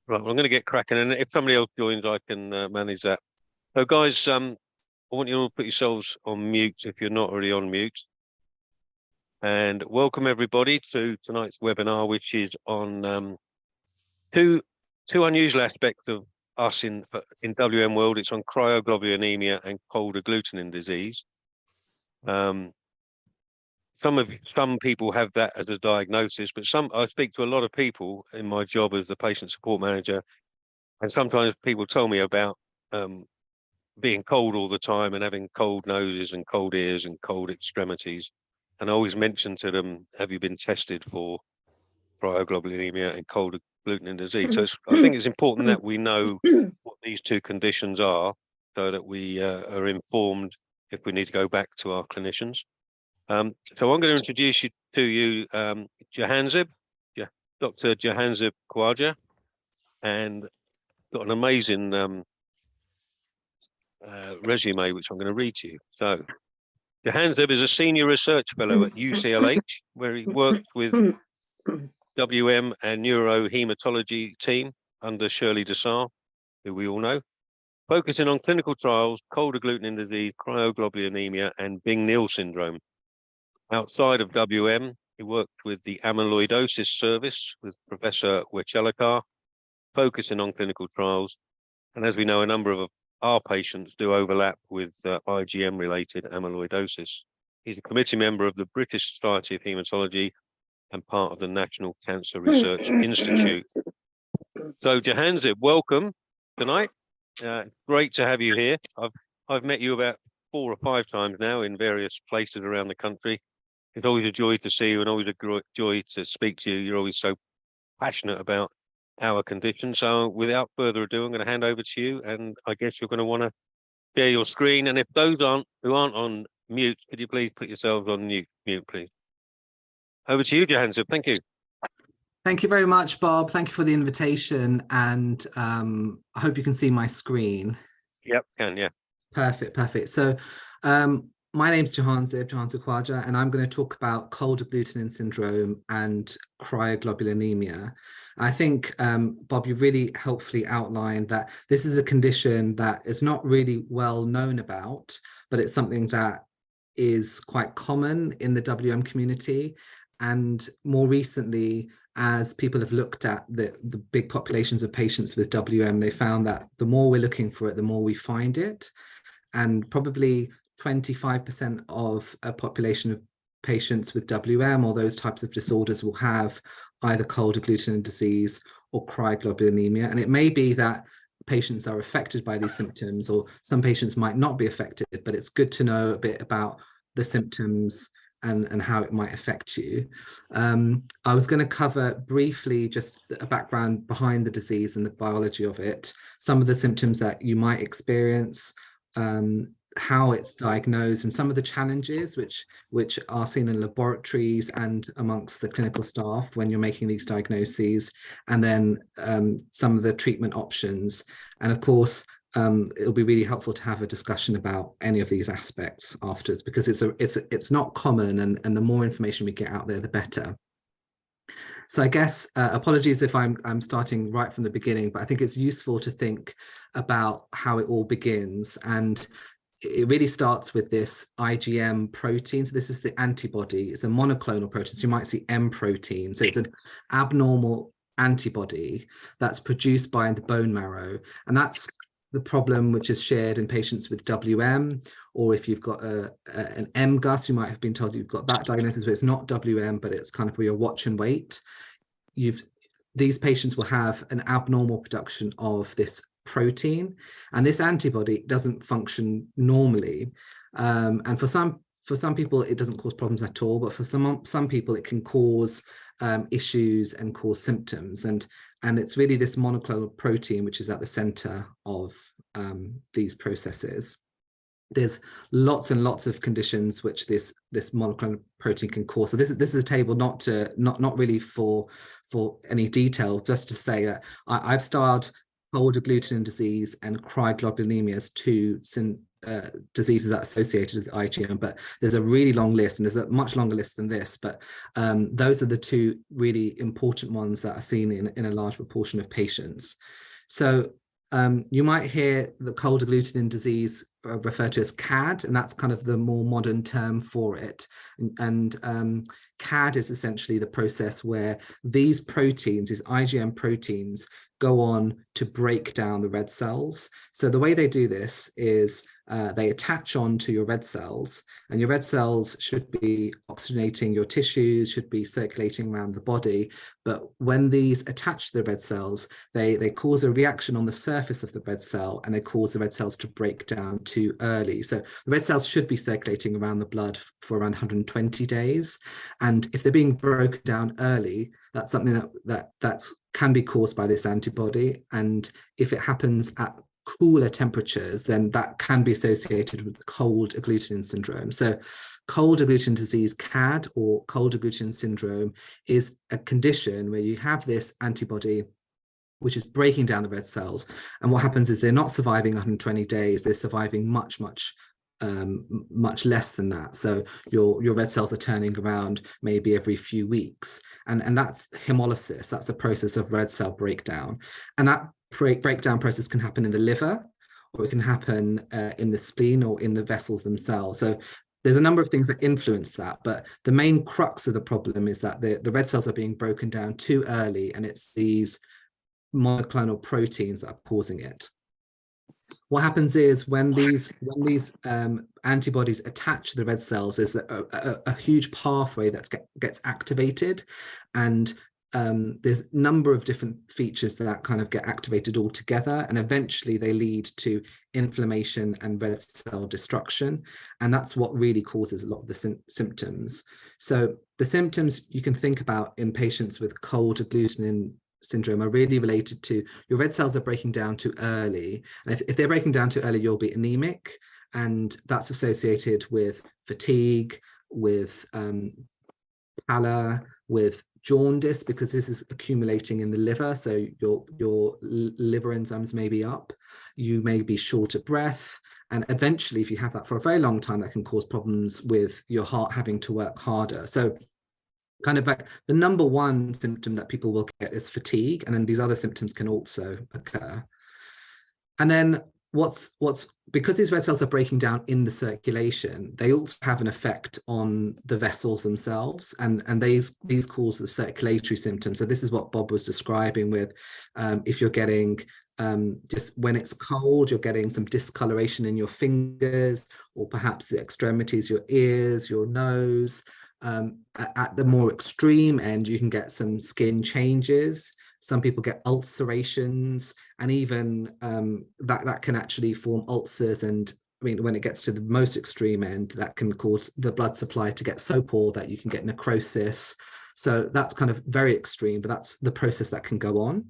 Right, well, I'm going to get cracking, and if somebody else joins, I can manage that. So, guys, I want you all to put yourselves on mute if you're not already on mute. And welcome everybody to tonight's webinar, which is on two unusual aspects of us in WM world. It's on cryoglobulinemia and cold agglutinin disease. Some people have that as a diagnosis, but I speak to a lot of people in my job as the patient support manager, and sometimes people tell me about being cold all the time and having cold noses and cold ears and cold extremities. And I always mention to them, have you been tested for cryoglobulinemia and cold agglutinin disease? So I think it's important that we know what these two conditions are so that we are informed if we need to go back to our clinicians. So I'm going to introduce you Jahanzaib, Dr. Jahanzaib Khwaja, and got an amazing resume, which I'm going to read to you. So Jahanzaib is a senior research fellow at UCLH, where he worked with WM and neurohematology team under Shirley Desar, who we all know, focusing on clinical trials, cold agglutinin disease, cryoglobulinemia, and Bing-Neill syndrome. Outside of WM, he worked with the amyloidosis service with Professor Wechelakar, focusing on clinical trials. And as we know, a number of our patients do overlap with IgM-related amyloidosis. He's a committee member of the British Society of Haematology and part of the National Cancer Research Institute. So Jahanzaib, welcome tonight. Great to have you here. I've met you about 4 or 5 times now in various places around the country. It's always a joy to see you and always a joy to speak to you. You're always so passionate about our condition. So without further ado, I'm going to hand over to you, and I guess you're going to want to share your screen. And if those who aren't on mute, could you please put yourselves on mute, please? Over to you, Jahanzaib. Thank you. Thank you very much, Bob. Thank you for the invitation, and I hope you can see my screen. Yep, can, yeah. Perfect. So my name's Jahanzaib Khwaja, and I'm going to talk about cold agglutinin syndrome and cryoglobulinemia. I think, Bob, you really helpfully outlined that this is a condition that is not really well known about, but it's something that is quite common in the WM community. And more recently, as people have looked at the big populations of patients with WM, they found that the more we're looking for it, the more we find it. And probably 25% of a population of patients with WM or those types of disorders will have either cold agglutinin disease or cryoglobulinemia. And it may be that patients are affected by these symptoms, or some patients might not be affected, but it's good to know a bit about the symptoms and how it might affect you. I was going to cover briefly just a background behind the disease and the biology of it, some of the symptoms that you might experience, how it's diagnosed, and some of the challenges which are seen in laboratories and amongst the clinical staff when you're making these diagnoses, and then some of the treatment options. And of course, it'll be really helpful to have a discussion about any of these aspects afterwards, because it's not common, and the more information we get out there, the better. So I guess, apologies if I'm starting right from the beginning, but I think it's useful to think about how it all begins. And it really starts with this IgM protein. So this is the antibody. It's a monoclonal protein. So you might see M protein. So it's an abnormal antibody that's produced by the bone marrow. And that's the problem which is shared in patients with WM, or if you've got an MGUS, you might have been told you've got that diagnosis, but it's not WM, but it's kind of where you watch and wait. These patients will have an abnormal production of this protein, and this antibody doesn't function normally. And for some people, it doesn't cause problems at all, but for some people, it can cause issues and cause symptoms. And it's really this monoclonal protein which is at the center of these processes. There's lots and lots of conditions which this monoclonal protein can cause. So this is a table not really for any detail, just to say that I've starred cold agglutinin disease and cryoglobulinemia as two diseases that are associated with IgM, but there's a really long list, and there's a much longer list than this, but those are the two really important ones that are seen in a large proportion of patients. So you might hear the cold agglutinin disease referred to as CAD, and that's kind of the more modern term for it. And CAD is essentially the process where these proteins, these IgM proteins, go on to break down the red cells. So the way they do this is they attach on to your red cells, and your red cells should be oxygenating your tissues, should be circulating around the body. But when these attach to the red cells, they cause a reaction on the surface of the red cell, and they cause the red cells to break down too early. So the red cells should be circulating around the blood for around 120 days. And if they're being broken down early, that's something that can be caused by this antibody. And if it happens at cooler temperatures, then that can be associated with cold agglutinin syndrome. So cold agglutinin disease, CAD, or cold agglutinin syndrome, is a condition where you have this antibody which is breaking down the red cells. And what happens is they're not surviving 120 days, they're surviving much less than that. So your red cells are turning around maybe every few weeks, and that's hemolysis. That's a process of red cell breakdown, and that breakdown process can happen in the liver, or it can happen in the spleen or in the vessels themselves. So there's a number of things that influence that, but the main crux of the problem is that the red cells are being broken down too early, and it's these monoclonal proteins that are causing it. What happens is when these antibodies attach to the red cells, there's a huge pathway that gets activated, and there's a number of different features that kind of get activated all together, and eventually they lead to inflammation and red cell destruction, and that's what really causes a lot of the symptoms. So the symptoms you can think about in patients with cold agglutinin syndrome are really related to your red cells are breaking down too early. And if they're breaking down too early, you'll be anemic, and that's associated with fatigue, with pallor, with jaundice, because this is accumulating in the liver. So your liver enzymes may be up, you may be short of breath, and eventually, if you have that for a very long time, that can cause problems with your heart having to work harder. So kind of like the number one symptom that people will get is fatigue, and then these other symptoms can also occur. And then because these red cells are breaking down in the circulation, they also have an effect on the vessels themselves, and these cause the circulatory symptoms. So this is what Bob was describing with if you're getting just when it's cold, you're getting some discoloration in your fingers, or perhaps the extremities, your ears, your nose. At the more extreme end, you can get some skin changes. Some people get ulcerations, and even that can actually form ulcers. And I mean, when it gets to the most extreme end, that can cause the blood supply to get so poor that you can get necrosis. So that's kind of very extreme, but that's the process that can go on.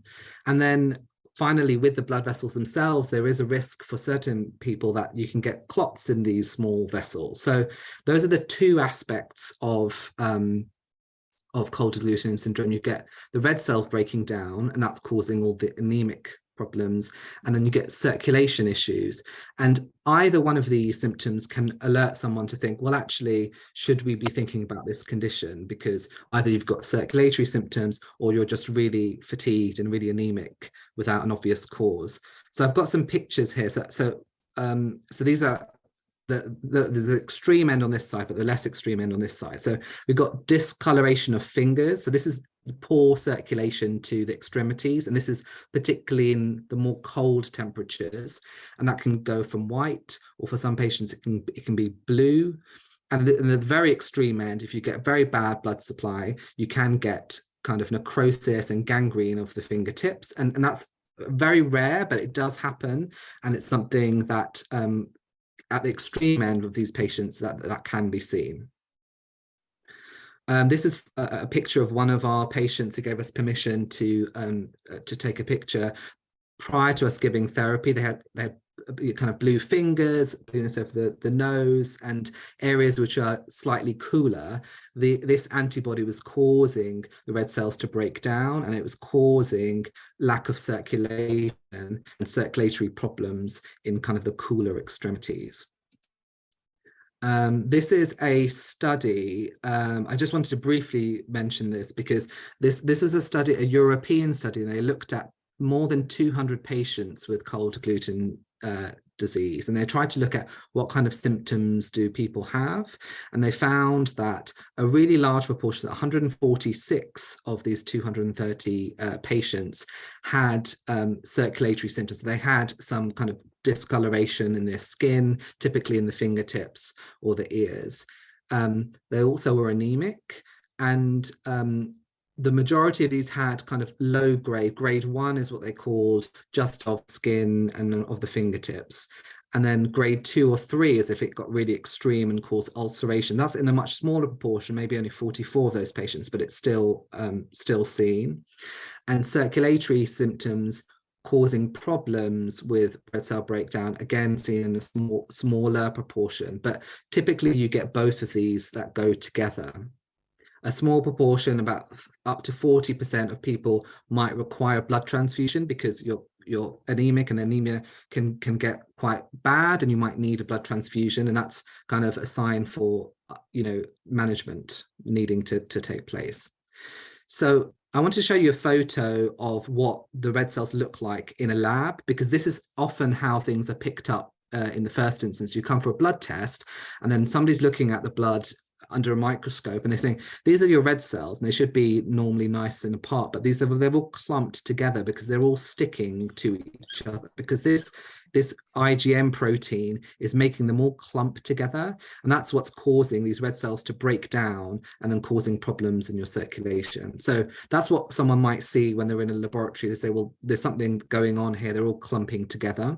And then finally, with the blood vessels themselves, there is a risk for certain people that you can get clots in these small vessels. So those are the two aspects of cold agglutinin syndrome. You get the red cells breaking down, and that's causing all the anemic problems, and then you get circulation issues. And either one of these symptoms can alert someone to think, well, actually, should we be thinking about this condition? Because either you've got circulatory symptoms, or you're just really fatigued and really anemic without an obvious cause. So I've got some pictures here. So these are there's an extreme end on this side, but the less extreme end on this side. So we've got discoloration of fingers. So this is poor circulation to the extremities, and this is particularly in the more cold temperatures, and that can go from white, or for some patients it can be blue. And in the very extreme end, if you get very bad blood supply, you can get kind of necrosis and gangrene of the fingertips, and that's very rare, but it does happen, and it's something that at the extreme end of these patients that can be seen. This is a picture of one of our patients who gave us permission to take a picture prior to us giving therapy. They had kind of blue fingers, blueness over the nose, and areas which are slightly cooler, this antibody was causing the red cells to break down, and it was causing lack of circulation and circulatory problems in kind of the cooler extremities. This is a study. I just wanted to briefly mention this because this was a study, a European study, and they looked at more than 200 patients with cold agglutinin disease, and they tried to look at what kind of symptoms do people have, and they found that a really large proportion, 146 of these 230 patients had circulatory symptoms. They had some kind of discoloration in their skin, typically in the fingertips or the ears. They also were anemic, and the majority of these had kind of low grade. Grade 1 is what they called just of skin and of the fingertips. And then grade 2 or 3 is if it got really extreme and caused ulceration. That's in a much smaller proportion, maybe only 44 of those patients, but it's still seen. And circulatory symptoms causing problems with red cell breakdown, again seen in a smaller proportion. But typically you get both of these that go together. A small proportion, about up to 40% of people, might require blood transfusion because you're anemic, and anemia can get quite bad, and you might need a blood transfusion, and that's kind of a sign for management needing to take place. So I want to show you a photo of what the red cells look like in a lab, because this is often how things are picked up in the first instance. You come for a blood test, and then somebody's looking at the blood under a microscope, and they're saying, these are your red cells, and they should be normally nice and apart, but they're all clumped together because they're all sticking to each other, because this IgM protein is making them all clump together, and that's what's causing these red cells to break down and then causing problems in your circulation. So that's what someone might see when they're in a laboratory. They say, well, there's something going on here, they're all clumping together.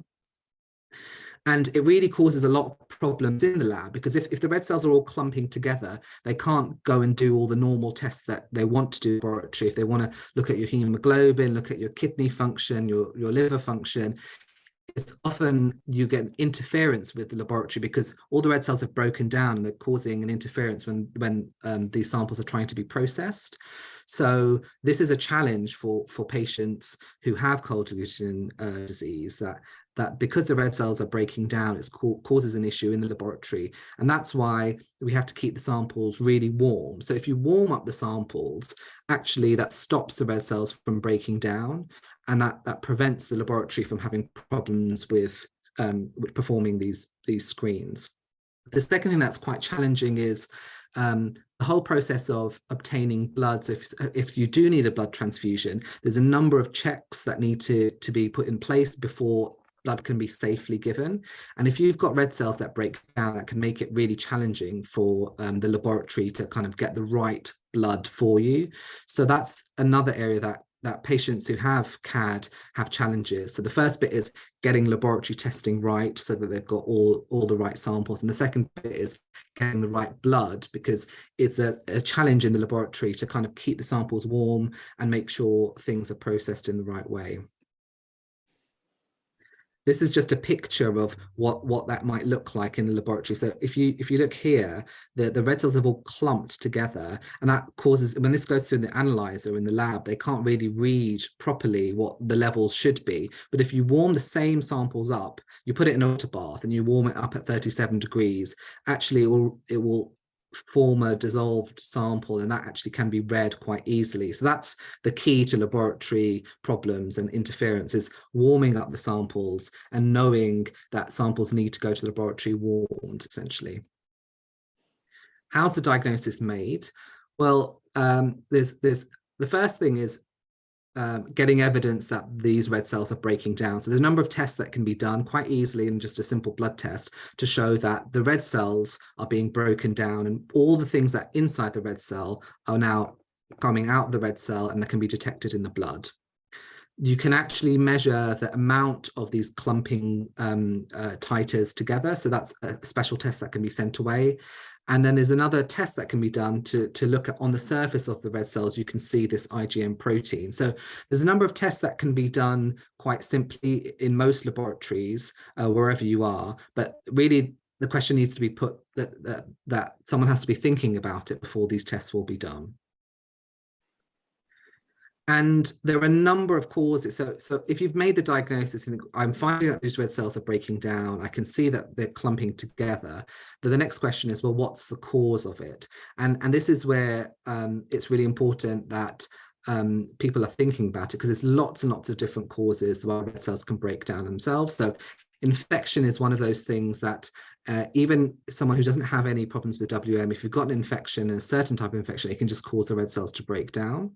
And it really causes a lot of problems in the lab, because if the red cells are all clumping together, they can't go and do all the normal tests that they want to do in the laboratory. If they want to look at your hemoglobin, look at your kidney function, your liver function, it's often you get interference with the laboratory because all the red cells have broken down, and they're causing an interference when these samples are trying to be processed. So this is a challenge for patients who have cold agglutinin disease, that because the red cells are breaking down, it causes an issue in the laboratory. And that's why we have to keep the samples really warm. So if you warm up the samples, actually that stops the red cells from breaking down, and that prevents the laboratory from having problems with performing these screens. The second thing that's quite challenging is the whole process of obtaining blood. So if you do need a blood transfusion, there's a number of checks that need to be put in place before blood can be safely given. And if you've got red cells that break down, that can make it really challenging for the laboratory to kind of get the right blood for you. So that's another area that patients who have CAD have challenges. So the first bit is getting laboratory testing right so that they've got all the right samples. And the second bit is getting the right blood, because it's a challenge in the laboratory to kind of keep the samples warm and make sure things are processed in the right way. This is just a picture of what that might look like in the laboratory. So if you look here, the red cells have all clumped together, and that causes, when this goes through the analyzer in the lab, they can't really read properly what the levels should be. But if you warm the same samples up, you put it in a water bath and you warm it up at 37 degrees, actually it will form a dissolved sample, and that actually can be read quite easily. So that's the key to laboratory problems and interference, is warming up the samples and knowing that samples need to go to the laboratory warmed, essentially. How's the diagnosis made? Well, there's the first thing is getting evidence that these red cells are breaking down. So there's a number of tests that can be done quite easily in just a simple blood test to show that the red cells are being broken down, and all the things that inside the red cell are now coming out of the red cell, and that can be detected in the blood. You can actually measure the amount of these clumping titers together. So that's a special test that can be sent away. And then there's another test that can be done to look at on the surface of the red cells, you can see this IgM protein. So there's a number of tests that can be done quite simply in most laboratories, wherever you are. But really, the question needs to be put that someone has to be thinking about it before these tests will be done. And there are a number of causes. So if you've made the diagnosis and I'm finding that these red cells are breaking down, I can see that they're clumping together. The next question is, well, what's the cause of it? And this is where it's really important that people are thinking about it, because there's lots and lots of different causes why red cells can break down themselves. So infection is one of those things that even someone who doesn't have any problems with WM, if you've got an infection, a certain type of infection, it can just cause the red cells to break down.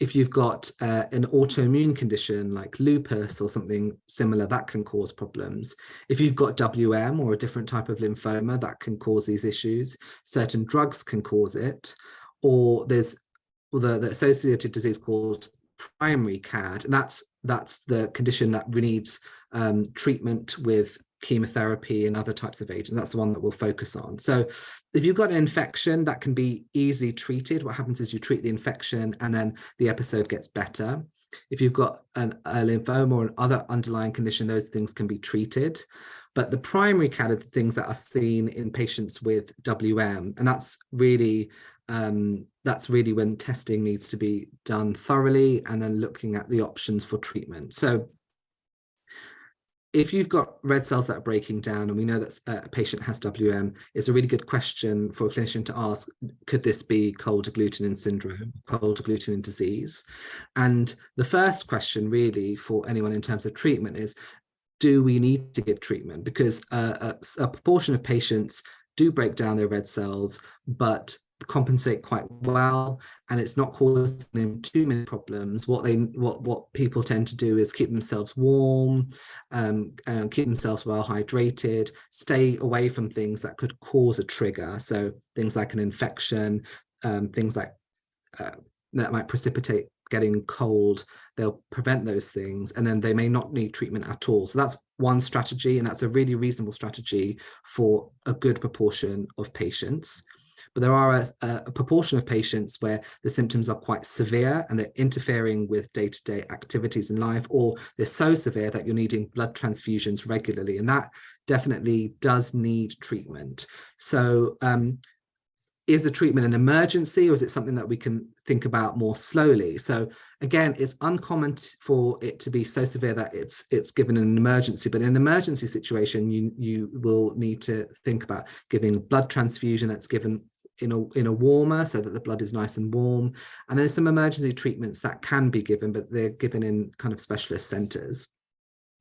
If you've got an autoimmune condition like lupus or something similar, that can cause problems. If you've got WM or a different type of lymphoma, that can cause these issues. Certain drugs can cause it. Or there's the associated disease called primary CAD, and that's the condition that needs treatment with chemotherapy and other types of agents. That's the one that we'll focus on. So if you've got an infection, that can be easily treated. What happens is you treat the infection and then the episode gets better. If you've got a lymphoma or an other underlying condition, those things can be treated. But the primary CAD are the things that are seen in patients with WM, and that's really when testing needs to be done thoroughly and then looking at the options for treatment. So if you've got red cells that are breaking down, and we know that a patient has WM, it's a really good question for a clinician to ask, could this be cold agglutinin syndrome, cold agglutinin disease? And the first question really for anyone in terms of treatment is, do we need to give treatment? Because a proportion of patients do break down their red cells, but compensate quite well, and it's not causing them too many problems. What people tend to do is keep themselves warm, keep themselves well hydrated, stay away from things that could cause a trigger. So things like an infection, things like that might precipitate getting cold, they'll prevent those things, and then they may not need treatment at all. So that's one strategy, and that's a really reasonable strategy for a good proportion of patients. But there are a proportion of patients where the symptoms are quite severe and they're interfering with day-to-day activities in life, or they're so severe that you're needing blood transfusions regularly, and that definitely does need treatment. So is the treatment an emergency, or is it something that we can think about more slowly? So again, it's uncommon for it to be so severe that it's given an emergency, but in an emergency situation, you will need to think about giving blood transfusion that's given in a warmer, so that the blood is nice and warm. And there's some emergency treatments that can be given, but they're given in kind of specialist centers.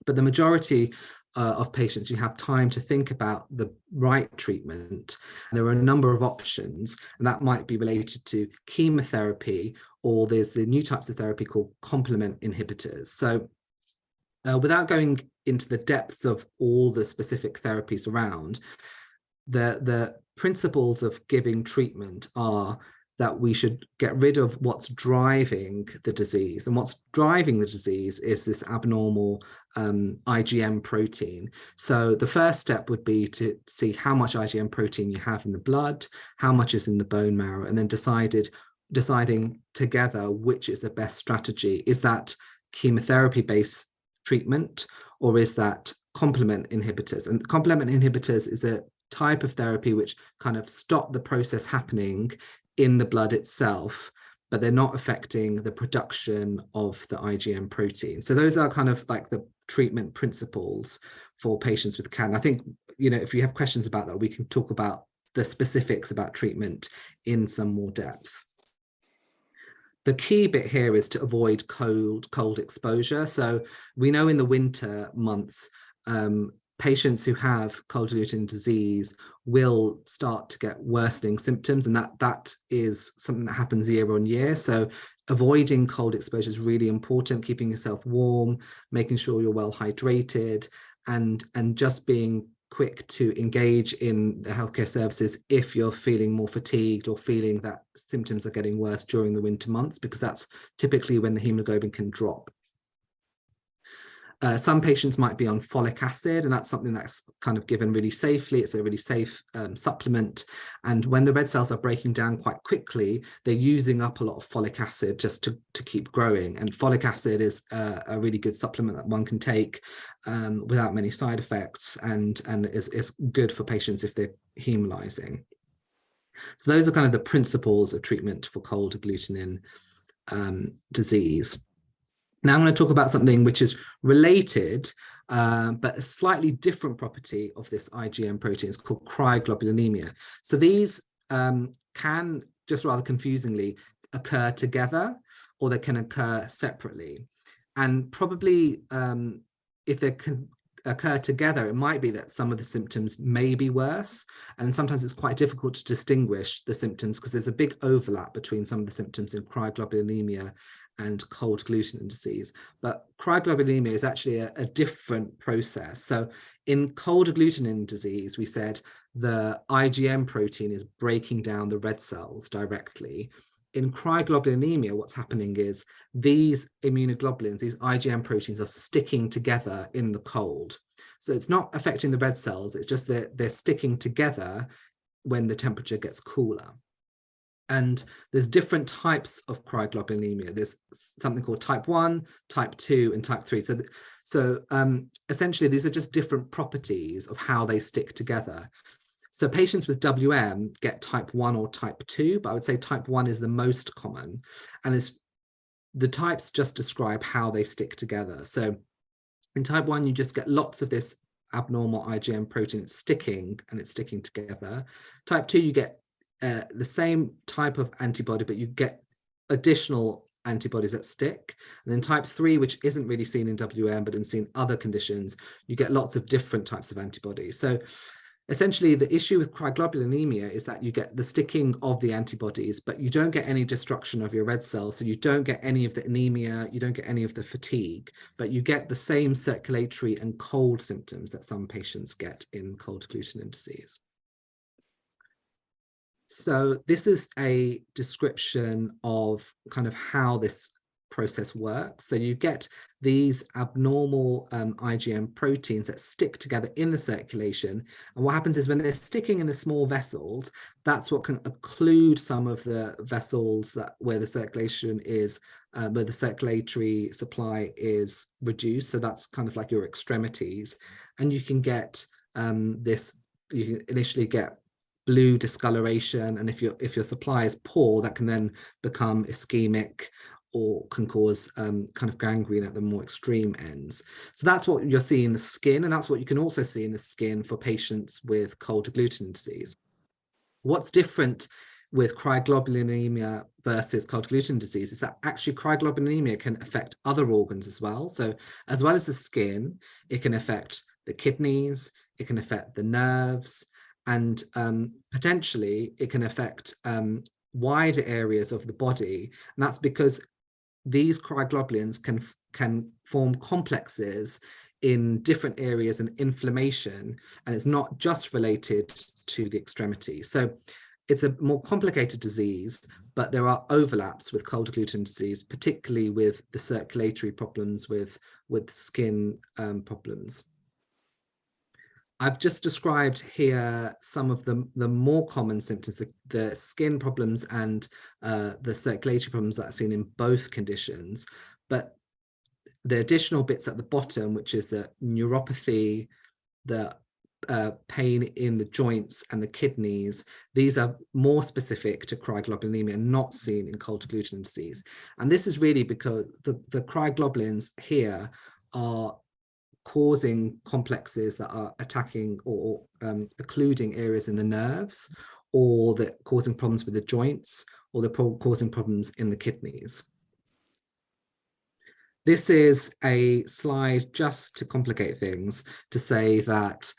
But the majority of patients, you have time to think about the right treatment. There are a number of options, and that might be related to chemotherapy, or there's the new types of therapy called complement inhibitors. So without going into the depths of all the specific therapies around, the principles of giving treatment are that we should get rid of what's driving the disease. And what's driving the disease is this abnormal IgM protein. So the first step would be to see how much IgM protein you have in the blood, how much is in the bone marrow, and then deciding together which is the best strategy. Is that chemotherapy-based treatment, or is that complement inhibitors? And complement inhibitors is a type of therapy which kind of stop the process happening in the blood itself, but they're not affecting the production of the IgM protein. So those are kind of like the treatment principles for patients with CAD. And I think, if you have questions about that, we can talk about the specifics about treatment in some more depth. The key bit here is to avoid cold exposure. So we know in the winter months, patients who have cold agglutinin disease will start to get worsening symptoms, and that is something that happens year on year. So avoiding cold exposure is really important, keeping yourself warm, making sure you're well hydrated, and just being quick to engage in the healthcare services if you're feeling more fatigued or feeling that symptoms are getting worse during the winter months, because that's typically when the hemoglobin can drop. Some patients might be on folic acid, and that's something that's kind of given really safely. It's a really safe supplement. And when the red cells are breaking down quite quickly, they're using up a lot of folic acid just to keep growing. And folic acid is a really good supplement that one can take without many side effects, and is good for patients if they're hemolyzing. So those are kind of the principles of treatment for cold agglutinin disease. Now I'm going to talk about something which is related, but a slightly different property of this IgM protein. It's called cryoglobulinemia. So these can, just rather confusingly, occur together, or they can occur separately. And probably if they can occur together, it might be that some of the symptoms may be worse. And sometimes it's quite difficult to distinguish the symptoms because there's a big overlap between some of the symptoms in cryoglobulinemia and cold agglutinin disease. But cryoglobulinemia is actually a different process. So in cold agglutinin disease, we said the IgM protein is breaking down the red cells directly. In cryoglobulinemia, what's happening is these immunoglobulins, these IgM proteins, are sticking together in the cold. So it's not affecting the red cells, it's just that they're sticking together when the temperature gets cooler. And there's different types of cryoglobulinemia. There's something called type 1, type 2, and type 3. So essentially, these are just different properties of how they stick together. So patients with WM get type 1 or type 2, but I would say type 1 is the most common. And the types just describe how they stick together. So in type 1, you just get lots of this abnormal IgM protein. It's sticking, and it's sticking together. Type 2, you get the same type of antibody, but you get additional antibodies that stick. And then type 3, which isn't really seen in WM, but in seen other conditions, you get lots of different types of antibodies. So essentially, the issue with cryoglobulinemia is that you get the sticking of the antibodies, but you don't get any destruction of your red cells. So you don't get any of the anemia, you don't get any of the fatigue, but you get the same circulatory and cold symptoms that some patients get in cold agglutinin disease. So this is a description of kind of how this process works. So you get these abnormal IgM proteins that stick together in the circulation. And what happens is when they're sticking in the small vessels, that's what can occlude some of the vessels where the circulation is, where the circulatory supply is reduced. So that's kind of like your extremities. And you can get you can initially get blue discoloration, and if your supply is poor, that can then become ischemic or can cause kind of gangrene at the more extreme ends. So that's what you're seeing in the skin, and that's what you can also see in the skin for patients with cold agglutinin disease. What's different with cryoglobulinemia versus cold agglutinin disease is that actually cryoglobulinemia can affect other organs as well. So as well as the skin, it can affect the kidneys, it can affect the nerves, and potentially it can affect wider areas of the body. And that's because these cryoglobulins can form complexes in different areas and inflammation, and it's not just related to the extremity. So it's a more complicated disease, but there are overlaps with cold agglutinin disease, particularly with the circulatory problems, with skin problems. I've just described here some of the more common symptoms, the skin problems and the circulatory problems that are seen in both conditions. But the additional bits at the bottom, which is the neuropathy, the pain in the joints and the kidneys, these are more specific to cryoglobulinemia, not seen in cold agglutinin disease. And this is really because the cryoglobulins here are causing complexes that are attacking or occluding areas in the nerves, or that causing problems with the joints, or they're causing problems in the kidneys. This is a slide just to complicate things, to say that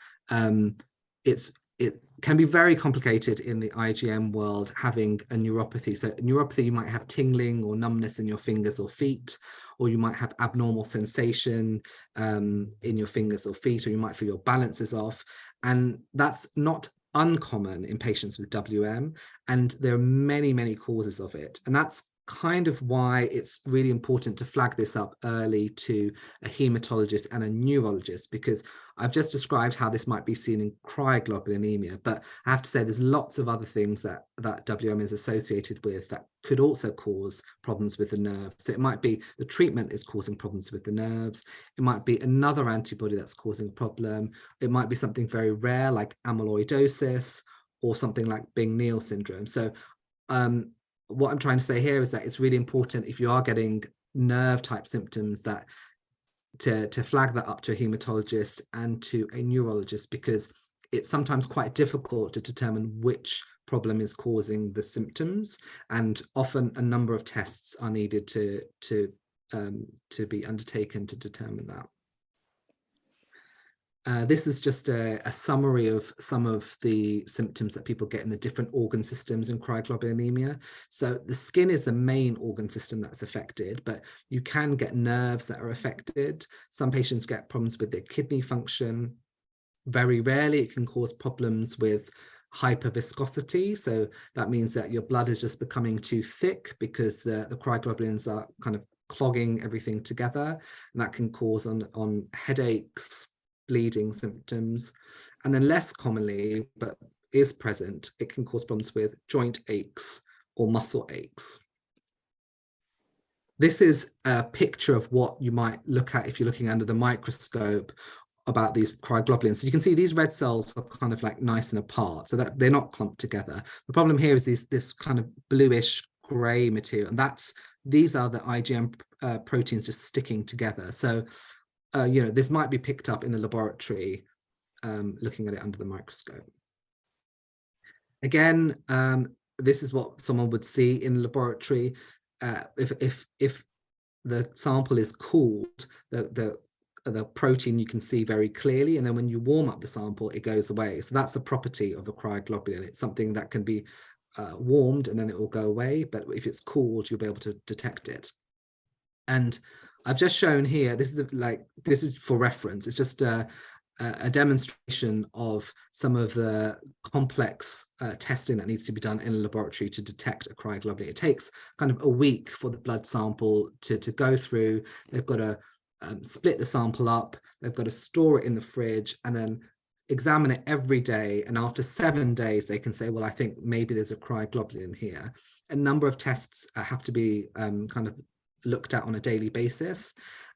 it can be very complicated in the IgM world having a neuropathy. So neuropathy, you might have tingling or numbness in your fingers or feet, or you might have abnormal sensation in your fingers or feet, or you might feel your balance is off. And that's not uncommon in patients with WM. And there are many, many causes of it. And that's kind of why it's really important to flag this up early to a hematologist and a neurologist, because I've just described how this might be seen in cryoglobulinemia, but I have to say there's lots of other things that WM is associated with that could also cause problems with the nerves. So it might be the treatment is causing problems with the nerves. It might be another antibody that's causing a problem. It might be something very rare like amyloidosis or something like Bing-Neal syndrome. So what I'm trying to say here is that it's really important, if you are getting nerve type symptoms, that to flag that up to a hematologist and to a neurologist, because it's sometimes quite difficult to determine which problem is causing the symptoms, and often a number of tests are needed to be undertaken to determine that. This is just a summary of some of the symptoms that people get in the different organ systems in cryoglobulinemia. So the skin is the main organ system that's affected, but you can get nerves that are affected. Some patients get problems with their kidney function. Very rarely it can cause problems with hyperviscosity. So that means that your blood is just becoming too thick because the cryoglobulins are kind of clogging everything together, and that can cause on headaches, bleeding symptoms. And then less commonly, but is present, it can cause problems with joint aches or muscle aches. This is a picture of what you might look at if you're looking under the microscope about these cryoglobulins. So you can see these red cells are kind of like nice and apart, so that they're not clumped together. The problem here is this kind of bluish gray material, and these are the IgM proteins just sticking together. So this might be picked up in the laboratory looking at it under the microscope. Again, this is what someone would see in the laboratory. If the sample is cooled, the protein you can see very clearly, and then when you warm up the sample, it goes away. So that's the property of a cryoglobulin. It's something that can be warmed and then it will go away, but if it's cooled, you'll be able to detect it. And I've just shown here, this is for reference, it's just a demonstration of some of the complex testing that needs to be done in a laboratory to detect a cryoglobulin. It takes kind of a week for the blood sample to go through. They've got to split the sample up, they've got to store it in the fridge, and then examine it every day. And after 7 days, they can say, well, I think maybe there's a cryoglobulin here. A number of tests have to be kind of looked at on a daily basis,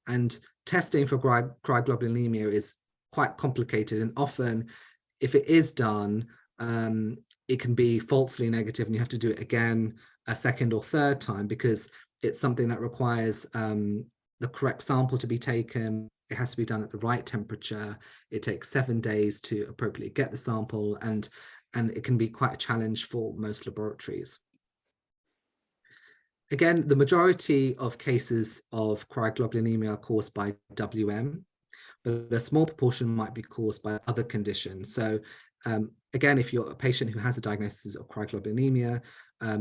and testing for cryoglobulinemia is quite complicated, and often if it is done, it can be falsely negative and you have to do it again a second or third time, because it's something that requires the correct sample to be taken. It has to be done at the right temperature. It takes 7 days to appropriately get the sample, and it can be quite a challenge for most laboratories. Again, the majority of cases of cryoglobulinemia are caused by WM, but a small proportion might be caused by other conditions. So again, if you're a patient who has a diagnosis of cryoglobulinemia,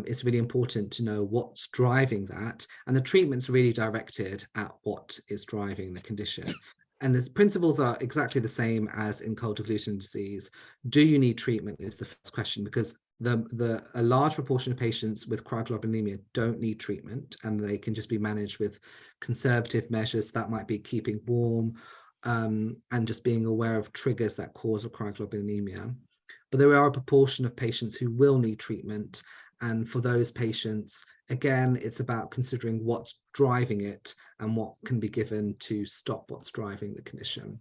it's really important to know what's driving that, and the treatment's really directed at what is driving the condition. And the principles are exactly the same as in cold agglutinin disease. Do you need treatment is the first question, because a large proportion of patients with cryoglobulinemia don't need treatment, and they can just be managed with conservative measures. That might be keeping warm and just being aware of triggers that cause a cryoglobulinemia. But there are a proportion of patients who will need treatment, and for those patients, again, it's about considering what's driving it and what can be given to stop what's driving the condition.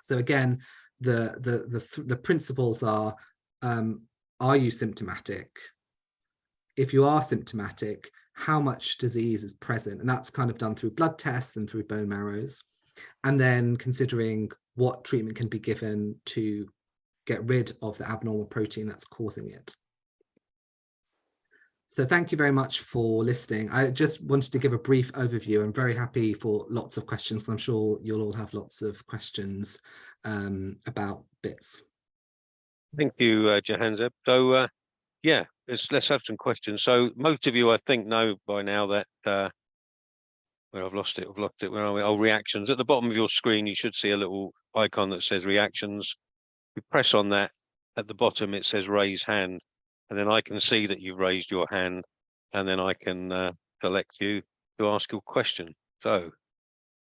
So again, the principles are you symptomatic? If you are symptomatic, how much disease is present? And that's kind of done through blood tests and through bone marrows. And then considering what treatment can be given to get rid of the abnormal protein that's causing it. So thank you very much for listening. I just wanted to give a brief overview. I'm very happy for lots of questions, because I'm sure you'll all have lots of questions about bits. Thank you, Jahanzaib. So, yeah, let's have some questions. So most of you, I think, know by now that, well, I've lost it. Where are we? Oh, reactions. At the bottom of your screen, you should see a little icon that says reactions. You press on that. At the bottom, it says raise hand. And then I can see that you've raised your hand. and then I can select you to ask your question. So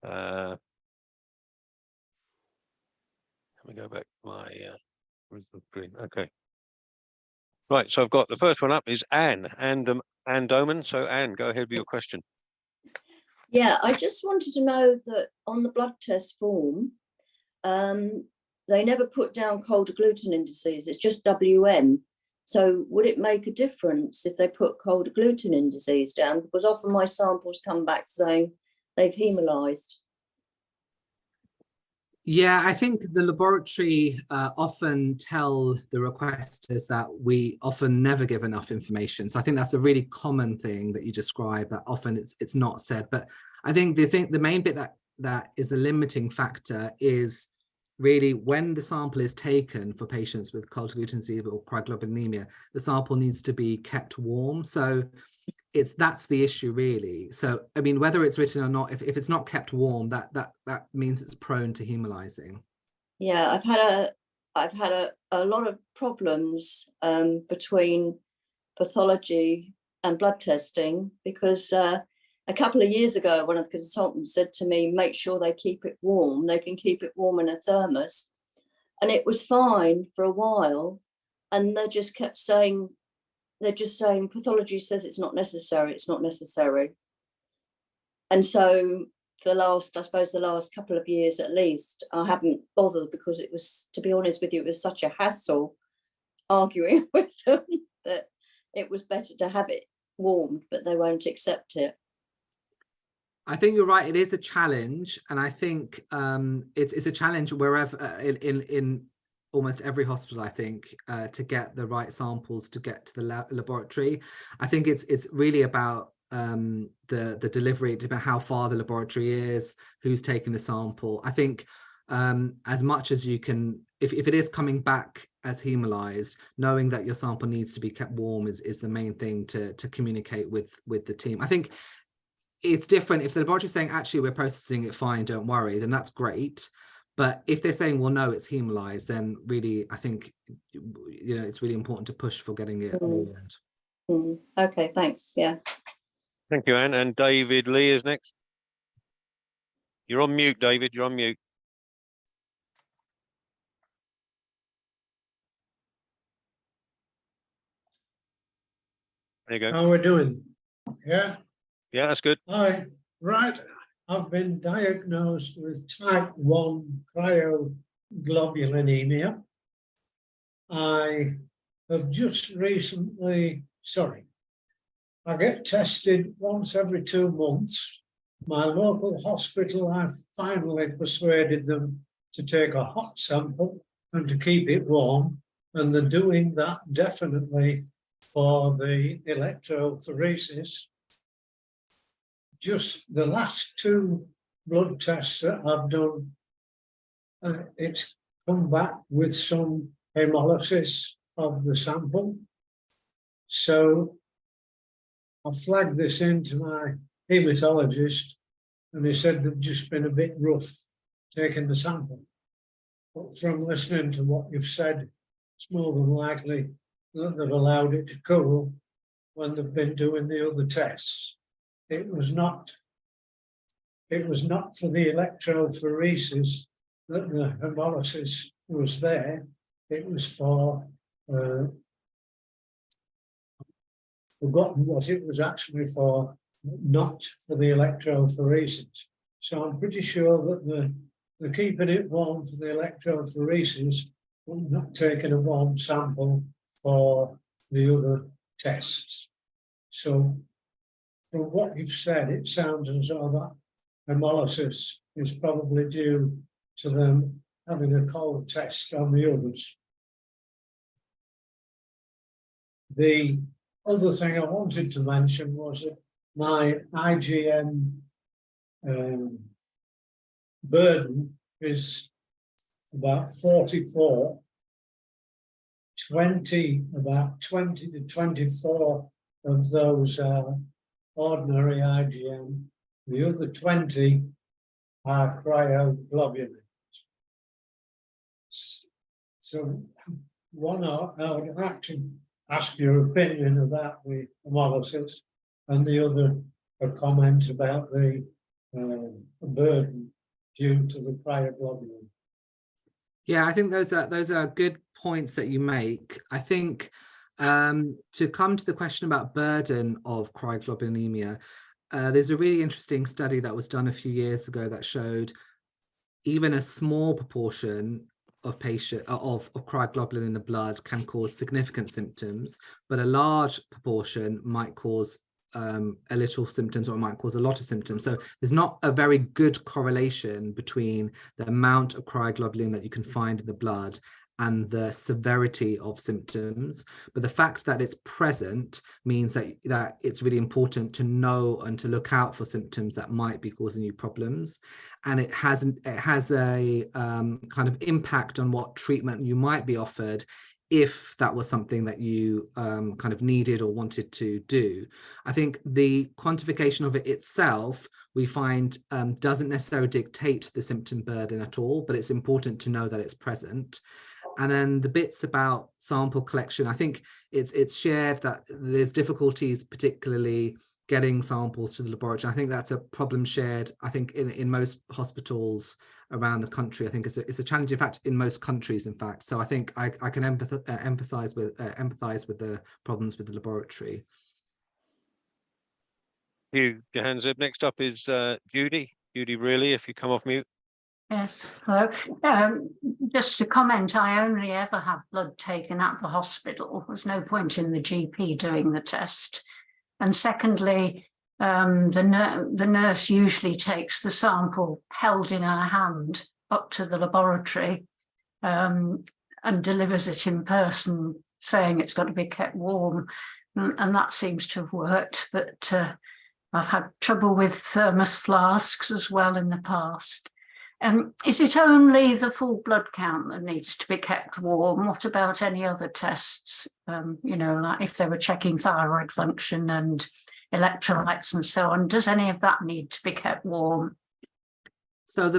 let me go back to my screen. Okay. Right, so I've got the first one up is Anne Doman. So Anne, go ahead with your question. Yeah, I just wanted to know that on the blood test form, they never put down cold agglutinin disease, it's just WM. So would it make a difference if they put cold agglutinin disease down? Because often my samples come back saying they've hemolyzed. Yeah, I think the laboratory often tell the requesters that we often never give enough information. So I think that's a really common thing that you describe, that often it's not said. But I think the main bit that is a limiting factor is really when the sample is taken for patients with cold agglutinin disease or cryoglobulinemia, the sample needs to be kept warm. So that's the issue really. So I mean, whether it's written or not, if it's not kept warm, that means it's prone to hemolyzing. Yeah, I've had a lot of problems between pathology and blood testing, because a couple of years ago one of the consultants said to me, make sure they keep it warm. They can keep it warm in a thermos, and it was fine for a while, and they just kept saying, pathology says it's not necessary, it's not necessary. And so the last couple of years at least, I haven't bothered, because it was, to be honest with you, it was such a hassle arguing with them that it was better to have it warmed, but they won't accept it. I think you're right, it is a challenge, and I think it's a challenge wherever in almost every hospital, I think, to get the right samples to get to the laboratory. I think it's really about the delivery, about how far the laboratory is, who's taking the sample. I think as much as you can, if it is coming back as hemolyzed, knowing that your sample needs to be kept warm is the main thing to communicate with the team. I think it's different if the laboratory is saying, actually, we're processing it fine, don't worry, then that's great. But if they're saying, well, no, it's hemolyzed, then really, I think, it's really important to push for getting it warmed. Okay, thanks. Yeah. Thank you, Anne. And David Lee is next. You're on mute, David. You're on mute. There you go. How are we doing? Yeah? Yeah, that's good. Hi. Right. I've been diagnosed with type 1 cryoglobulinemia. I have just recently, I get tested once every 2 months. My local hospital, I've finally persuaded them to take a hot sample and to keep it warm. And they're doing that definitely for the electrophoresis. Just the last 2 blood tests that I've done, it's come back with some hemolysis of the sample. So I flagged this into my hematologist, and he said they've just been a bit rough taking the sample. But from listening to what you've said, it's more than likely that they've allowed it to cool when they've been doing the other tests. It was not for the electrophoresis that the hemolysis was there. It was for, forgotten what it was actually for, not for the electrophoresis. So I'm pretty sure that they're keeping it warm for the electrophoresis, but not taking a warm sample for the other tests. So from what you've said, it sounds as though that hemolysis is probably due to them having a cold test on the others. The other thing I wanted to mention was that my IgM burden is about 44. About 20 to 24 of those are ordinary IgM. The other 20 are cryoglobulins. So I would like to ask your opinion about the hemolysis. and the other a comment about the burden due to the cryoglobulin. Yeah, I think those are good points that you make. I think to come to the question about burden of cryoglobulinemia, there's a really interesting study that was done a few years ago that showed even a small proportion of cryoglobulin in the blood can cause significant symptoms, but a large proportion might cause a little symptoms, or it might cause a lot of symptoms. So there's not a very good correlation between the amount of cryoglobulin that you can find in the blood and the severity of symptoms. But the fact that it's present means that it's really important to know and to look out for symptoms that might be causing you problems. And it has a kind of impact on what treatment you might be offered if that was something that you kind of needed or wanted to do. I think the quantification of it itself, we find doesn't necessarily dictate the symptom burden at all, but it's important to know that it's present. And then the bits about sample collection, I think it's shared that there's difficulties, particularly getting samples to the laboratory. I think that's a problem shared, I think, in most hospitals around the country. I think it's a challenge, in fact, in most countries, in fact. So I think I can empathize with the problems with the laboratory. Thank you, Jahanzaib. Next up is Judy. Judy, really, if you come off mute. Yes, hello. Just to comment, I only ever have blood taken at the hospital. There's no point in the GP doing the test. And secondly, the nurse usually takes the sample held in her hand up to the laboratory and delivers it in person, saying it's got to be kept warm. And that seems to have worked, but I've had trouble with thermos flasks as well in the past. Is it only the full blood count that needs to be kept warm? What about any other tests? You know, like if they were checking thyroid function and electrolytes and so on, does any of that need to be kept warm? So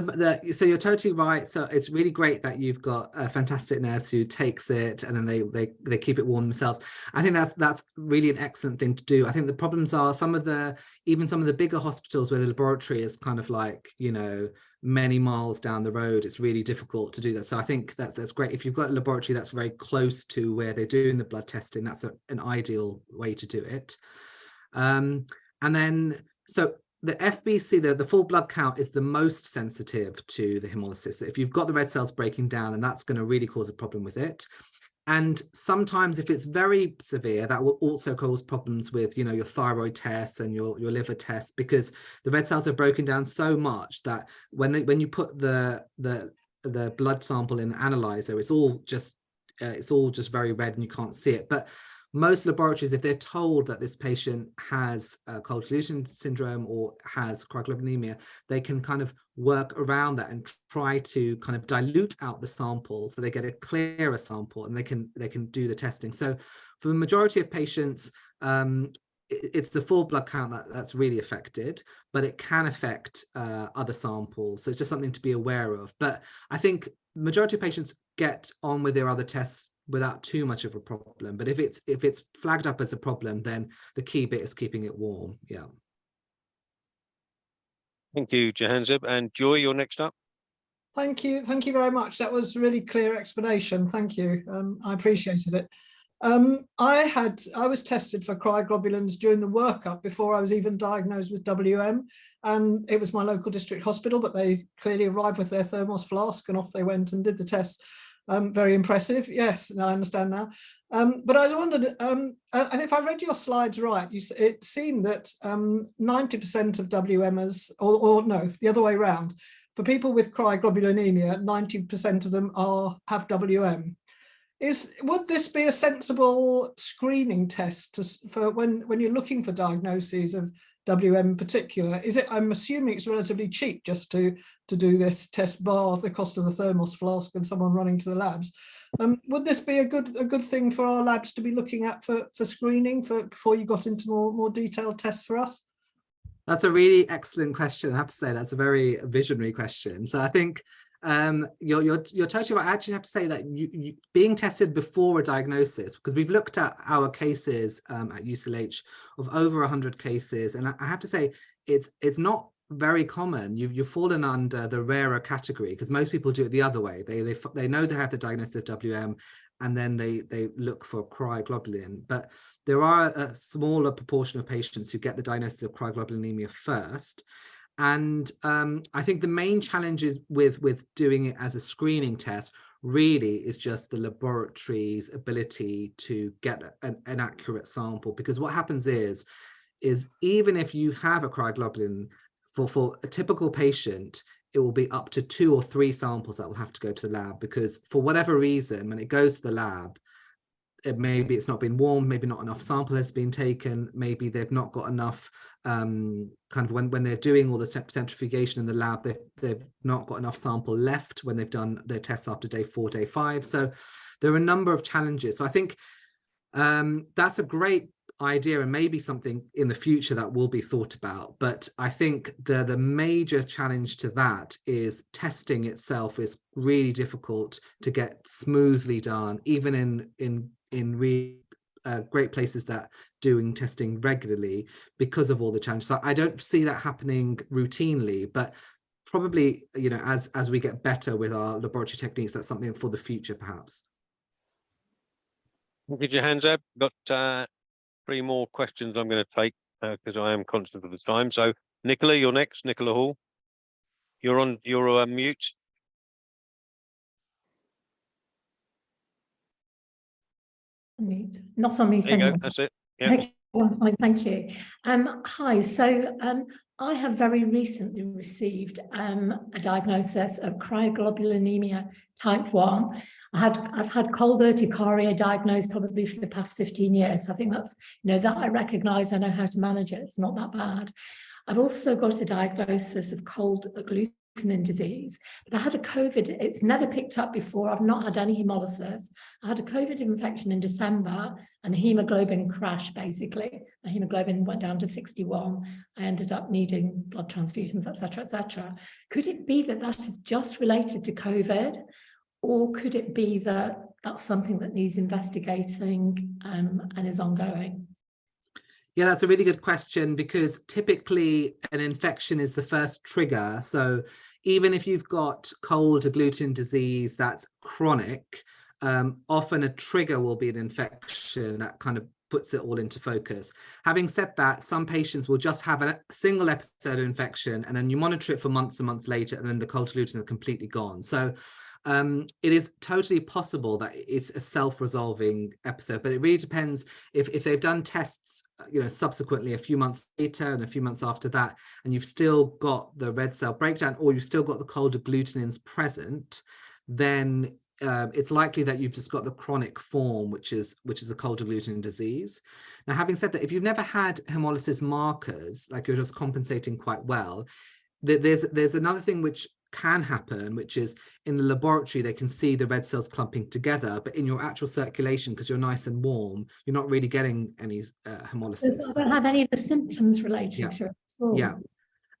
so you're totally right. So it's really great that you've got a fantastic nurse who takes it and then they keep it warm themselves. I think that's really an excellent thing to do. I think the problems are even some of the bigger hospitals where the laboratory is kind of like, you know, many miles down the road. It's really difficult to do that. So I think that's great. If you've got a laboratory that's very close to where they're doing the blood testing, that's an ideal way to do it. And then so the FBC, the full blood count, is the most sensitive to the hemolysis. So if you've got the red cells breaking down, and that's going to really cause a problem with it. And sometimes if it's very severe, that will also cause problems with, you know, your thyroid tests and your liver tests, because the red cells are broken down so much that when you put the blood sample in the analyzer, it's all just very red and you can't see it. But most laboratories, if they're told that this patient has cold agglutinin syndrome or has cryoglobulinemia, they can kind of work around that and try to kind of dilute out the sample so they get a clearer sample and they can do the testing. So for the majority of patients, it's the full blood count that's really affected, but it can affect other samples. So it's just something to be aware of. But I think the majority of patients get on with their other tests without too much of a problem. But if it's flagged up as a problem, then the key bit is keeping it warm. Yeah. Thank you, Jahanzaib. And Joy, you're next up. Thank you very much. That was a really clear explanation. Thank you. I appreciated it. I was tested for cryoglobulins during the workup before I was even diagnosed with WM, and it was my local district hospital, but they clearly arrived with their thermos flask and off they went and did the test. Very impressive. Yes, I understand now. But I wondered, and if I read your slides right, it seemed that 90% of WMers, or no, the other way around, for people with cryoglobulinemia, 90% of them have WM. Would this be a sensible screening test for when you're looking for diagnoses of WM in particular? I'm assuming it's relatively cheap just to do this test, bar the cost of the thermos flask and someone running to the labs. Would this be a good thing for our labs to be looking at for screening before you got into more detailed tests for us? That's a really excellent question. I have to say that's a very visionary question. So I think You're totally right. I actually have to say that you being tested before a diagnosis, because we've looked at our cases at UCLH of over 100 cases, and I have to say it's not very common. You've fallen under the rarer category, because most people do it the other way. They know they have the diagnosis of WM, and then they look for cryoglobulin. But there are a smaller proportion of patients who get the diagnosis of cryoglobulinemia first. And I think the main challenges with doing it as a screening test really is just the laboratory's ability to get an accurate sample. Because what happens is even if you have a cryoglobulin, for a typical patient, it will be up to 2 or 3 samples that will have to go to the lab, because for whatever reason, when it goes to the lab, maybe it's not been warmed, maybe not enough sample has been taken, maybe they've not got enough kind of when they're doing all the centrifugation in the lab, they've not got enough sample left when they've done their tests after day 4, day 5. So there are a number of challenges. So I think that's a great idea, and maybe something in the future that will be thought about. But I think the major challenge to that is testing itself is really difficult to get smoothly done, even in great places that doing testing regularly, because of all the challenges. So I don't see that happening routinely, but probably, you know, as we get better with our laboratory techniques, that's something for the future, perhaps. Thank you, Jahanzaib. Got 3 more questions I'm going to take because I am conscious of the time. So Nicola, you're next. Nicola Hall, you're on mute. Unmute. Not on mute There you anymore. go. That's it. Yeah. Okay, well, fine, thank you. Hi, so I have very recently received a diagnosis of cryoglobulinemia type 1. I've had cold urticaria diagnosed probably for the past 15 years. I think that's, you know, that I recognise, I know how to manage it. It's not that bad. I've also got a diagnosis of cold agglutinin disease, but I had a COVID, it's never picked up before. I've not had any hemolysis. I had a COVID infection in December and hemoglobin crashed, basically. My hemoglobin went down to 61. I ended up needing blood transfusions, etc., etc. Could it be that that is just related to COVID, or could it be that that's something that needs investigating and is ongoing? Yeah, that's a really good question, because typically an infection is the first trigger. So even if you've got cold agglutinin disease that's chronic, often a trigger will be an infection that kind of puts it all into focus. Having said that, some patients will just have a single episode of infection, and then you monitor it for months and months later, and then the cold agglutinin are completely gone. So it is totally possible that it's a self-resolving episode, but it really depends if they've done tests, you know, subsequently a few months later and a few months after that, and you've still got the red cell breakdown, or you've still got the cold agglutinins present, then it's likely that you've just got the chronic form, which is a cold agglutinin disease. Now, having said that, if you've never had hemolysis markers, like you're just compensating quite well, there's another thing which can happen, which is in the laboratory they can see the red cells clumping together, but in your actual circulation, because you're nice and warm, you're not really getting any hemolysis. I don't have any of the symptoms related to it at all. Yeah.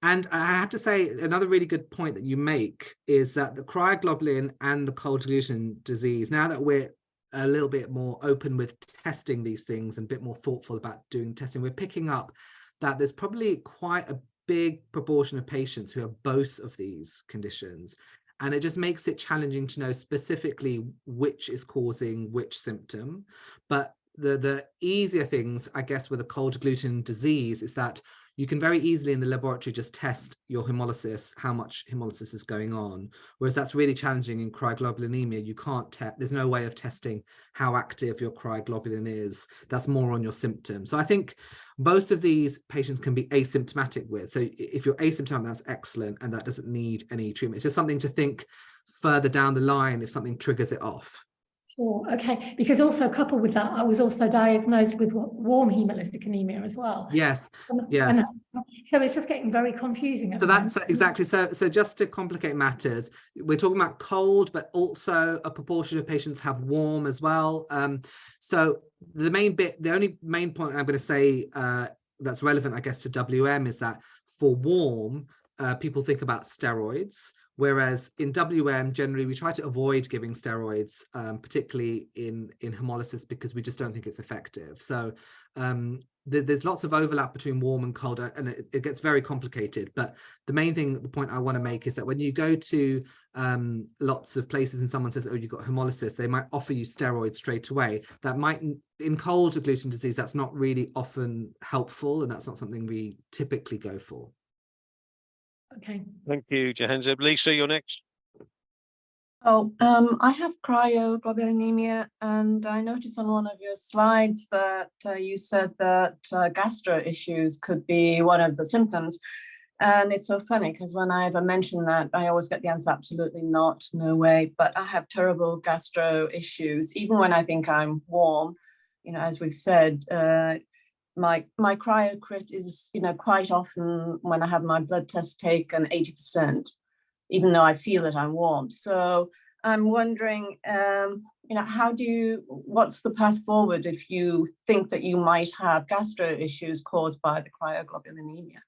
And I have to say, another really good point that you make is that the cryoglobulin and the cold agglutinin disease, now that we're a little bit more open with testing these things and a bit more thoughtful about doing testing, we're picking up that there's probably quite a big proportion of patients who have both of these conditions, and it just makes it challenging to know specifically which is causing which symptom. But the easier things, I guess, with a cold agglutinin disease is that you can very easily in the laboratory just test your hemolysis, how much hemolysis is going on, whereas that's really challenging in cryoglobulinemia. You can't there's no way of testing how active your cryoglobulin is. That's more on your symptoms. So I think both of these patients can be asymptomatic with. So if you're asymptomatic, that's excellent, and that doesn't need any treatment. It's just something to think further down the line if something triggers it off. Sure, okay, because also coupled with that, I was also diagnosed with warm hemolytic anemia as well. Yes, yes. So it's just getting very confusing. So that's exactly, so just to complicate matters, we're talking about cold, but also a proportion of patients have warm as well. So the only main point I'm going to say that's relevant, I guess, to WM is that for warm, people think about steroids, Whereas in WM, generally, we try to avoid giving steroids, particularly in hemolysis, because we just don't think it's effective. So there's lots of overlap between warm and cold, and it gets very complicated. But the main thing, the point I want to make is that when you go to lots of places and someone says, oh, you've got hemolysis, they might offer you steroids straight away. That might, in cold agglutinin disease, that's not really often helpful, and that's not something we typically go for. Okay. Thank you, Jahanzaib. Lisa, you're next. Oh, I have cryoglobulinemia, and I noticed on one of your slides that you said that gastro issues could be one of the symptoms. And it's so funny because when I ever mention that, I always get the answer, absolutely not, no way. But I have terrible gastro issues, even when I think I'm warm. You know, as we've said, my cryocrit is, you know, quite often when I have my blood test taken 80%, even though I feel that I'm warm. So I'm wondering, you know, what's the path forward if you think that you might have gastro issues caused by the cryoglobulinemia?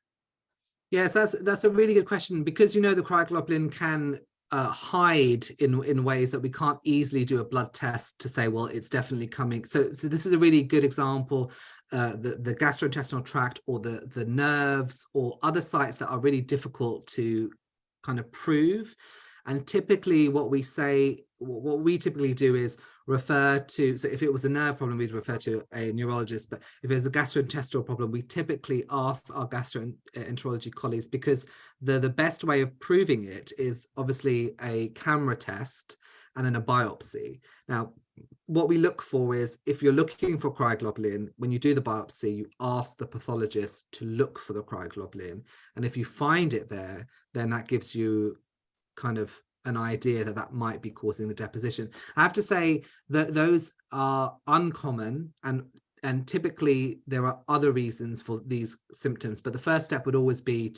Yes, that's a really good question, because, you know, the cryoglobulin can hide in ways that we can't easily do a blood test to say, well, it's definitely coming. So this is a really good example. The gastrointestinal tract or the nerves or other sites that are really difficult to kind of prove. And typically what we typically do is refer to, so if it was a nerve problem, we'd refer to a neurologist, but if it's a gastrointestinal problem, we typically ask our gastroenterology colleagues, because the best way of proving it is obviously a camera test and then a biopsy. Now, what we look for is, if you're looking for cryoglobulin, when you do the biopsy, you ask the pathologist to look for the cryoglobulin. And if you find it there, then that gives you kind of an idea that might be causing the deposition. I have to say that those are uncommon, and typically there are other reasons for these symptoms. But the first step would always be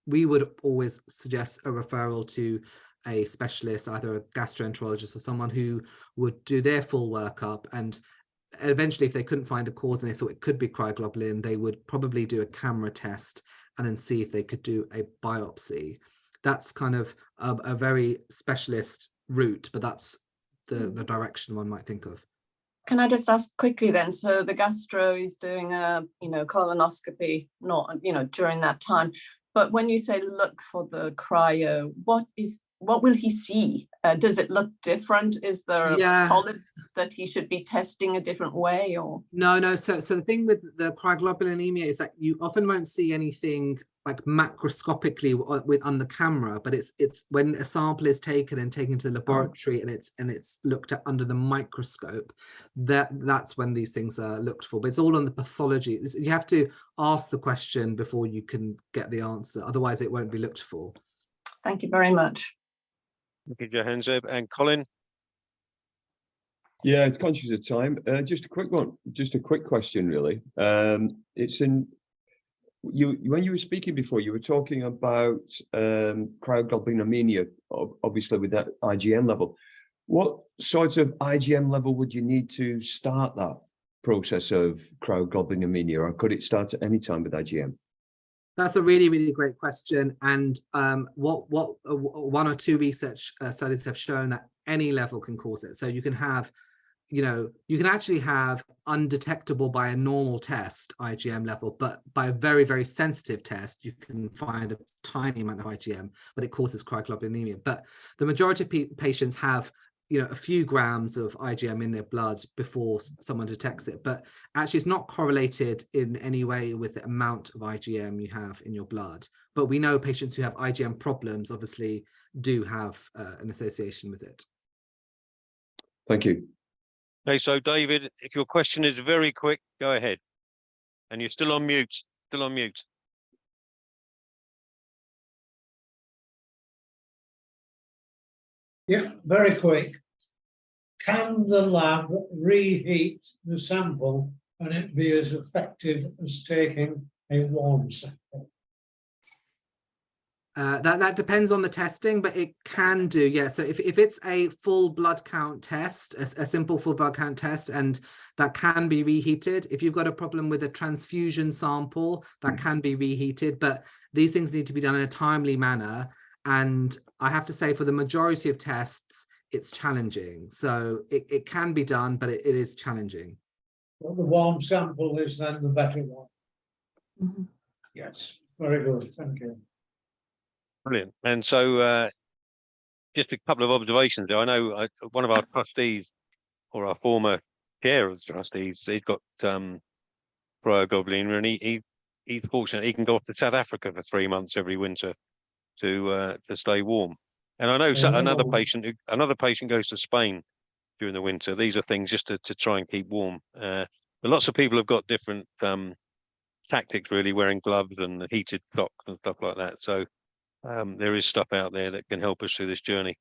we would always suggest a referral to a specialist, either a gastroenterologist or someone who would do their full workup. And eventually, if they couldn't find a cause and they thought it could be cryoglobulin, they would probably do a camera test and then see if they could do a biopsy. That's kind of a very specialist route, but that's the direction one might think of. Can I just ask quickly then? So the gastro is doing a, you know, colonoscopy, not, you know, during that time. But when you say look for the cryo, what will he see? Does it look different? Is there a polyp that he should be testing a different way, or? No. So the thing with the cryoglobulinemia is that you often won't see anything like macroscopically on the camera, but it's when a sample is taken and taken to the laboratory and it's looked at under the microscope, that's when these things are looked for. But it's all on the pathology. You have to ask the question before you can get the answer. Otherwise, it won't be looked for. Thank you very much. Thank you, Jahanzaib. And Colin? Yeah, conscious of time. Just a quick one. Just a quick question, really. It's in when you were speaking before, you were talking about cryoglobulinemia, obviously with that IgM level. What sort of IgM level would you need to start that process of cryoglobulinemia, or could it start at any time with IgM? That's a really, really great question. And what one or two research studies have shown that any level can cause it. So you can have, you know, you can actually have undetectable by a normal test IgM level, but by a very, very sensitive test, you can find a tiny amount of IgM, but it causes cryoglobulinemia. But the majority of patients have, you know, a few grams of IgM in their blood before someone detects it, but actually it's not correlated in any way with the amount of IgM you have in your blood. But we know patients who have IgM problems obviously do have an association with it. Thank you. Okay, so David, if your question is very quick, go ahead. And you're still on mute, Yeah, very quick. Can the lab reheat the sample and it be as effective as taking a warm sample? That depends on the testing, but it can do, yeah. So if it's a full blood count test, a simple full blood count test, and that can be reheated. If you've got a problem with a transfusion sample, that can be reheated, but these things need to be done in a timely manner. And I have to say, for the majority of tests, it's challenging. So it can be done, but it is challenging. Well, the warm sample is then the better one. Mhm. Yes, very good, thank you. Brilliant. And so just a couple of observations there. I know one of our trustees, or our former chair of the trustees, he's got cryoglobulinemia, and he's fortunate he can go off to South Africa for 3 months every winter to stay warm. And I know another patient goes to Spain during the winter. These are things just to try and keep warm. But lots of people have got different tactics, really, wearing gloves and heated socks and stuff like that. So there is stuff out there that can help us through this journey.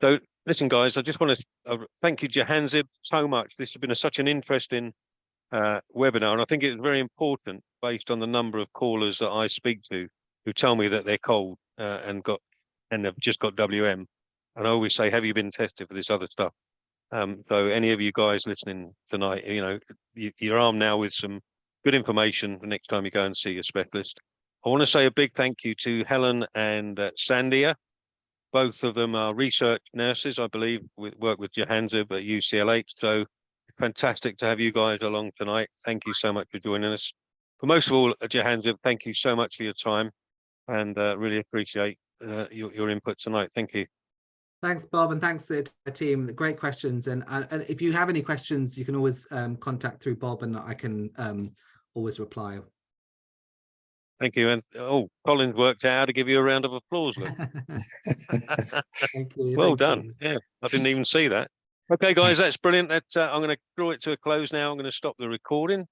So listen, guys, I just want to thank you, Jahanzaib, so much. This has been such an interesting webinar, and I think it's very important based on the number of callers that I speak to who tell me that they're cold and have just got WM. And I always say, have you been tested for this other stuff? So any of you guys listening tonight, you're armed now with some good information the next time you go and see a specialist. I want to say a big thank you to Helen and Sandia. Both of them are research nurses, I believe, work with Jahanzaib at UCLH. So fantastic to have you guys along tonight. Thank you so much for joining us. But most of all, Jahanzaib, thank you so much for your time, and really appreciate your input tonight. Thank you. Thanks, Bob, and thanks to the team. Great questions. And if you have any questions, you can always contact through Bob, and I can always reply. Thank you. And Colin's worked out how to give you a round of applause. Look. Thank you. Well Thank done. you. Yeah, I didn't even see that. Okay, guys, that's brilliant. I'm going to draw it to a close now. I'm going to stop the recording.